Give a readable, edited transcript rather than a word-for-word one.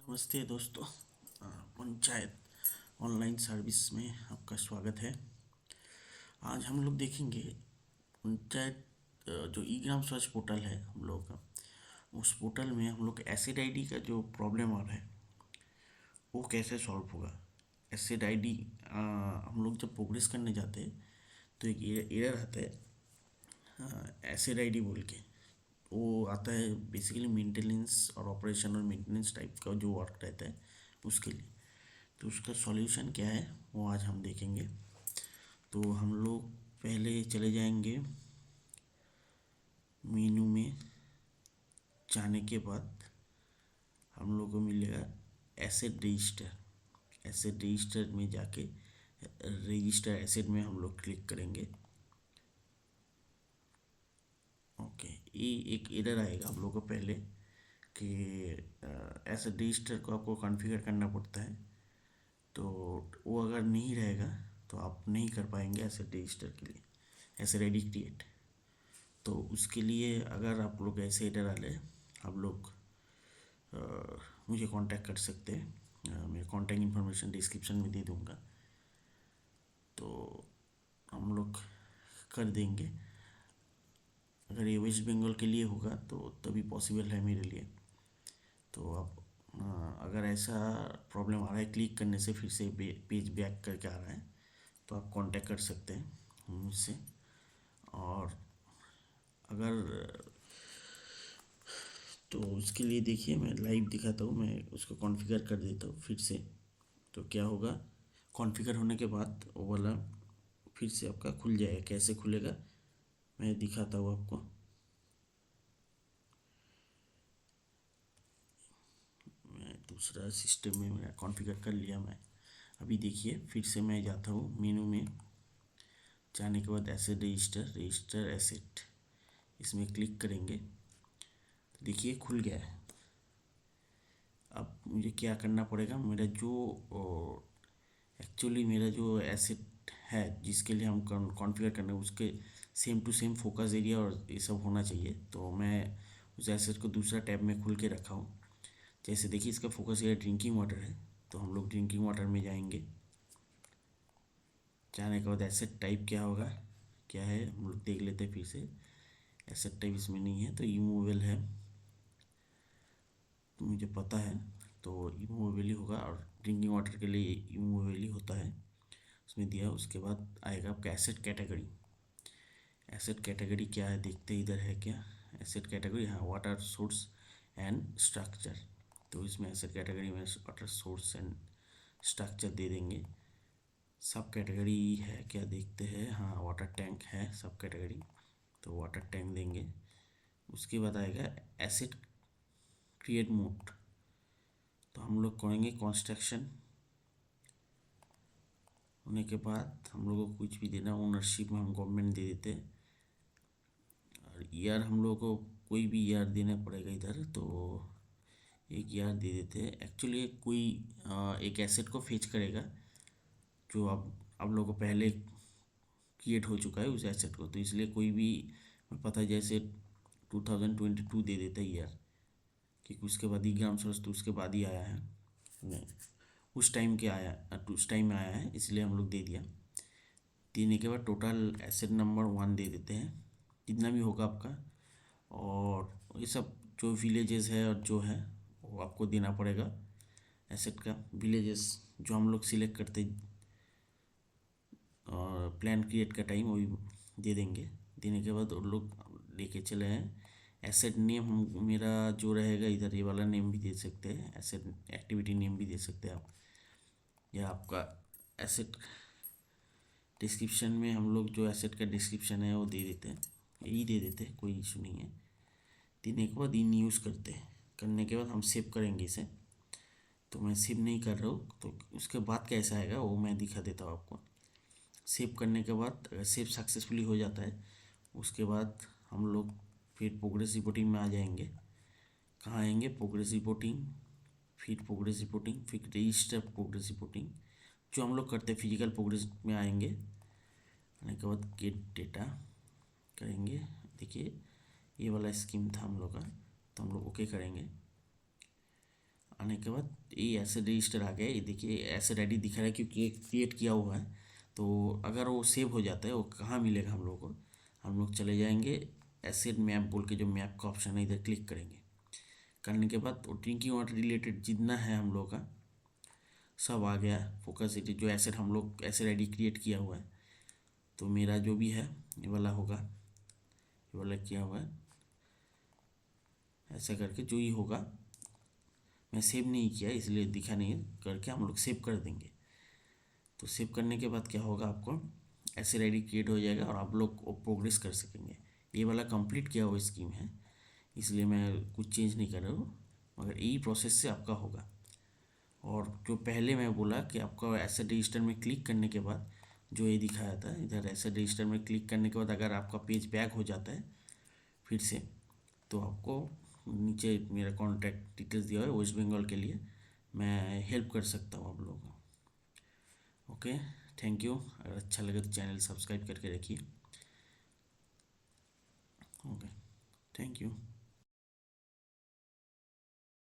नमस्ते दोस्तों। Panchayat online service में आपका स्वागत है। आज हम लोग देखेंगे पंचायत जो ई ग्राम स्वराज पोर्टल है हम लोग का, उस पोर्टल में हम लोग एसिड आईडी का जो प्रॉब्लम आ रहा है वो कैसे सॉल्व होगा। एसिड आईडी हम लोग जब प्रोग्रेस करने जाते हैं तो एक एरर आता है एसिड आईडी बोल के। वो आता है बेसिकली मेंटेनेंस और ऑपरेशन और मेंटेनेंस टाइप का जो वर्क रहता है उसके लिए। तो उसका सॉल्यूशन क्या है वो आज हम देखेंगे। तो हम लोग पहले चले जाएंगे मेनू में। जाने के बाद हम लोग को मिलेगा एसेट रजिस्टर। एसेट रजिस्टर में जाके रजिस्टर एसेट में हम लोग क्लिक करेंगे। ओके, ये एक एरर आएगा आप लोगों को पहले कि एसेट रजिस्टर को आपको कॉन्फ़िगर करना पड़ता है। तो वो अगर नहीं रहेगा तो आप नहीं कर पाएंगे एसेट रजिस्टर के लिए एसेट आईडी क्रिएट। तो उसके लिए अगर आप लोग ऐसे एरर आ रहे आप लोग मुझे कांटेक्ट कर सकते हैं। मैं कांटेक्ट इन्फॉर्मेशन डिस्क्रिप्शन में दे दूँगा, तो हम लोग कर देंगे। अगर ये वेस्ट बंगाल के लिए होगा तो तभी पॉसिबल है मेरे लिए। तो आप अगर ऐसा प्रॉब्लम आ रहा है क्लिक करने से फिर से पेज बैक करके आ रहा है तो आप कांटेक्ट कर सकते हैं मुझसे। और अगर तो उसके लिए देखिए मैं लाइव दिखाता हूँ, मैं उसको कॉन्फ़िगर कर देता हूँ फिर से। तो क्या होगा, कॉन्फ़िगर होने के बाद वो वाला फिर से आपका खुल जाएगा। कैसे खुलेगा मैं दिखाता हूँ आपको। मैं दूसरा सिस्टम में मेरा कॉन्फ़िगर कर लिया मैं। अभी देखिए फिर से मैं जाता हूँ मेनू में। जाने के बाद एसेट रजिस्टर एसेट इसमें क्लिक करेंगे तो देखिए खुल गया है। अब मुझे क्या करना पड़ेगा, मेरा जो एक्चुअली मेरा जो एसेट है जिसके लिए हम कॉन्फ़िगर करना है उसके same to same focus area और ये सब होना चाहिए। तो मैं उस एसेट को दूसरा टैब में खुल के रखा हूँ। जैसे देखिए इसका फोकस एरिया ड्रिंकिंग वाटर है, तो हम लोग ड्रिंकिंग वाटर में जाएंगे। जाने के बाद एसेट टाइप क्या होगा क्या है हम लोग देख लेते हैं फिर से। एसेट टाइप इसमें नहीं है तो इमूवेबल है, तो मुझे पता है तो इमूवेबल ही होगा। और ड्रिंकिंग वाटर के लिए इमूवेबल ही होता है, उसमें दिया। उसके बाद आएगा आपका एसेट कैटेगरी। एसेट कैटेगरी क्या है देखते इधर है क्या एसेट कैटेगरी। हाँ, वाटर सोर्स एंड स्ट्रक्चर। तो इसमें एसेट कैटेगरी में वाटर सोर्स एंड स्ट्रक्चर दे देंगे। सब कैटेगरी है क्या देखते हैं। हाँ, वाटर टैंक है सब कैटेगरी, तो वाटर टैंक देंगे। उसके बाद आएगा एसेट क्रिएट मोड। तो हम लोग करेंगे कंस्ट्रक्शन। होने के बाद हम लोगों को कुछ भी देना, ओनरशिप में हम गवर्नमेंट दे देते हैं। और ईयर हम लोगों को कोई भी ईयर देना पड़ेगा इधर, तो एक ईयर दे देते हैं। एक्चुअली कोई एक एसेट को फेच करेगा जो अब लोगों को पहले क्रिएट हो चुका है उस एसेट को, तो इसलिए कोई भी पता है जैसे 2022 दे देता है ईयर, क्योंकि उसके बाद ही ग्राम स्वराज तो उसके बाद ही आया है। नहीं, उस टाइम के आया उस टाइम में आया है इसलिए हम लोग दे दिया। देने के बाद टोटल एसेट नंबर 1 दे देते हैं जितना भी होगा आपका। और ये सब जो विलेजेस है और जो है वो आपको देना पड़ेगा। एसेट का विलेजेस जो हम लोग सिलेक्ट करते और प्लान क्रिएट का टाइम वही दे देंगे। देने के बाद उन लोग लेके चले हैं। एसेट नेम हम मेरा जो रहेगा इधर ये वाला नेम भी दे सकते हैं, एसेट एक्टिविटी नेम भी दे सकते हैं आप, या आपका एसेट डिस्क्रिप्शन में हम लोग जो एसेट का डिस्क्रिप्शन है वो दे देते हैं, यही दे देते हैं, कोई इशू नहीं है। देने के बाद इन यूज़ करते हैं। करने के बाद हम सेव करेंगे इसे। तो मैं सेव नहीं कर रहा हूँ, तो उसके बाद कैसा आएगा वो मैं दिखा देता हूँ आपको। सेव करने के बाद अगर सेव सक्सेसफुली हो जाता है उसके बाद हम लोग फिर प्रोग्रेस रिपोर्टिंग में आ जाएंगे। कहाँ आएंगे, प्रोग्रेस रिपोर्टिंग, फिर प्रोग्रेस रिपोर्टिंग, फिर रजिस्टर प्रोग्रेस रिपोर्टिंग जो हम लोग करते हैं फिजिकल प्रोग्रेस में आएंगे। आने के बाद गेट डेटा करेंगे। देखिए ये वाला स्कीम था हम लोग का, तो हम लोग ओके करेंगे। आने के बाद ये एसेट रजिस्टर आ गया। ये देखिए एसेट आईडी दिखा रहा है क्योंकि ये क्रिएट किया हुआ है। तो अगर वो सेव हो जाता है, वो कहाँ मिलेगा हम लोग को? हम लोग चले जाएंगे एसेट मैप बोल के, जो मैप का ऑप्शन है, इधर क्लिक करेंगे। करने के बाद वो ड्रिंकिंग वाटर रिलेटेड जितना है हम लोग का सब आ गया। फोकस सिटी जो एसेट हम लोग एसेट आईडी क्रिएट किया हुआ है, तो मेरा जो भी है ये वाला होगा, ये वाला किया हुआ है। ऐसा करके जो ही होगा, मैं सेव नहीं किया इसलिए दिखा नहीं है, करके हम लोग सेव कर देंगे। तो सेव करने के बाद क्या होगा, आपको एसेट आईडी क्रिएट हो जाएगा और आप लोग प्रोग्रेस कर सकेंगे। ये वाला कंप्लीट किया हुआ स्कीम है, इसलिए मैं कुछ चेंज नहीं कर रहा हूँ, मगर यही प्रोसेस से आपका होगा। और जो पहले मैं बोला कि आपका एसेट रजिस्टर में क्लिक करने के बाद जो ये दिखाया था, इधर एसेट रजिस्टर में क्लिक करने के बाद अगर आपका पेज बैक हो जाता है फिर से, तो आपको नीचे मेरा कॉन्टैक्ट डिटेल्स दिया हुआ है वेस्ट बंगाल के लिए, मैं हेल्प कर सकता हूँ आप लोगों को। Okay, thank you. अगर अच्छा लगे तो चैनल सब्सक्राइब करके रखिए। Okay, thank you.